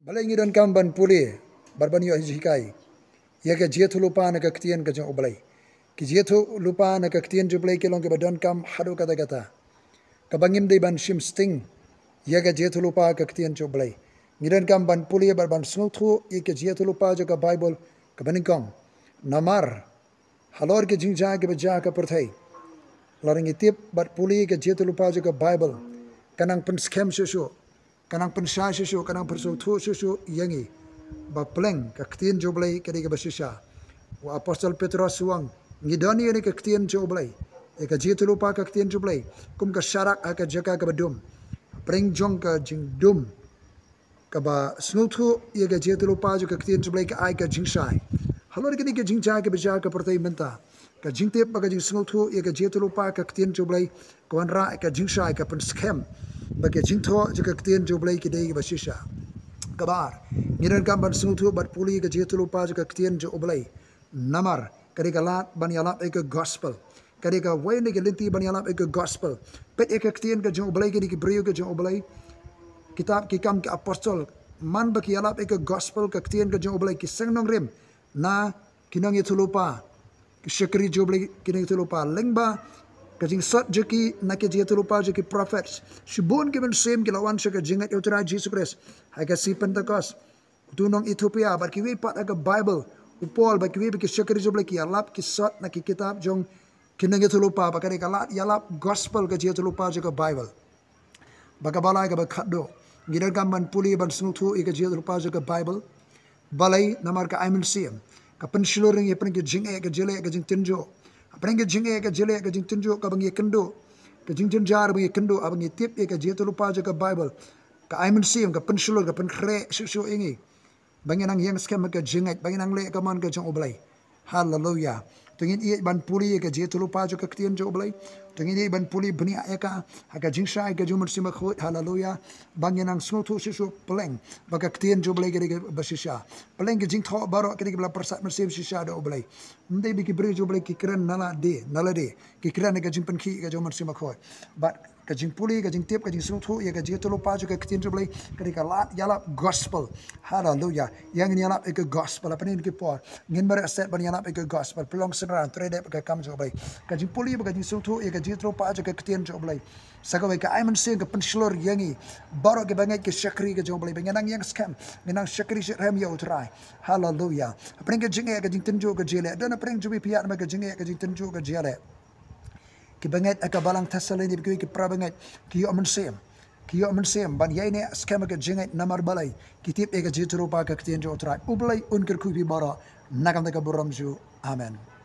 Balai ngidan kamban puli barban yo hikai ya ke jetu lupa na kaktian ka jong oblai ki jetu lupa na kaktian jublai ke long ke badan kam hadu kata kata kabangim dei ban shim sting ya ke jetu lupa kaktian jublai ngidan kamban puli barban snuthu ya ke jetu lupa jo ka bible ka baningkong namar halor ke jingja ke baja ka perthai laring itip bat puli ke jetu lupa jo ka bible kanang pen scam susu kanang pensha susu kanang perso thu susu yangi ba pleng ka ktien joblai ka diga basisha wa apostle Petrus suang ngidani ni ka ktien joblai e ka jitu lupa ka ktien joblai kum ka syarak ka jaka ka badum preng jong ka jingdum ka ba snuthu ye ka jitu lupa jo ka ktien joblai ka ai ka jingsai halor ka ni ka jingja ka baja ka pertai menta ka jingte pa ka jing snuthu ye ka jitu lupa ka ktien joblai kon ra ka jingsai ka pen scam bagi jingtho jika ktien joblai ki dei basisha kabar ngiran kamban snuthu bat puli ka jitu lupa jika ktien joblai namar kadi kalat ban yalap ek gospel kadi ka wayne ke linti ban yalap ek gospel pet ek ktien ka joblai ki brio ka joblai kitab ki kam ke apostol man baki yalap ek gospel ka ktien ka joblai ki sengnong rim na kinang yitu lupa ki syakri joblai kinang yitu lupa lengba kajing sot jeki nak jitu lupa jeki prophets shibun given same kilawan syaka jingat utara Jesus Christ haga si Pentecost tunong Ethiopia bar kiwi pat aga Bible upol bar kiwi beki syakri joblai ki alap ki sot nak kitab jong kinang jitu lupa bakari kalat yalap gospel ka jitu lupa jeka Bible baka balai ka bakado ngidar gamban puli ban snuthu ika jitu lupa jeka Bible balai namar ka aimen sim ka pensuluring ye pen ki jinge ka jele ka jing tinjo Aprenge jinge ka jele ka jing tunjuk ka bangi kendo ka jing jenjar bangi kendo abangi tip ka jetu lupa ka Bible ka aimen sim ka pensulur ka penkre susu ingi bangi nang yang scam ka jingat bangi nang le ka man ka jong oblai hallelujah tungin i ban puli ka jetu lupa ka ktien jo oblai tungin i ban puli bani aka ka jing sai ka jumur sim khot hallelujah bangi nang snuthu susu peleng baka ktien jo oblai ka basisha peleng ka jing tho baro ka bla persat mersim sisa do oblai ndai biki bri jo oblai ki kren nala de ki kren ka jing penki ka jumur sim khot but ka jing puli ka jing tip ka jing snuthu ya ka jetu lupa ka ktien jo oblai ka lat yalap gospel hallelujah yang ni yalap ek gospel apa ni ki por ngin mer set ban yalap ek gospel pelong seran trade ka kam jo oblai ka jing puli ka jing snuthu ya ka jetu lupa ka ktien jo oblai sakawe ka aiman sing ka penslor yangi baro ke bangai ke syakri ka jo oblai benang yang scam benang syakri syram ya utrai hallelujah apring ka jing ka jing tenjo ka jele dan apring jo bi piat ma ka jing ka jing tenjo ka jele ki bangai ka balang tasalini bi ki prabangai ki yo aman sem ban yai ne scam ka jing namar balai kitip ka jitu lupa ka ktien jo utrai ublai unkir ku bi baro nakam ka buram ju amen.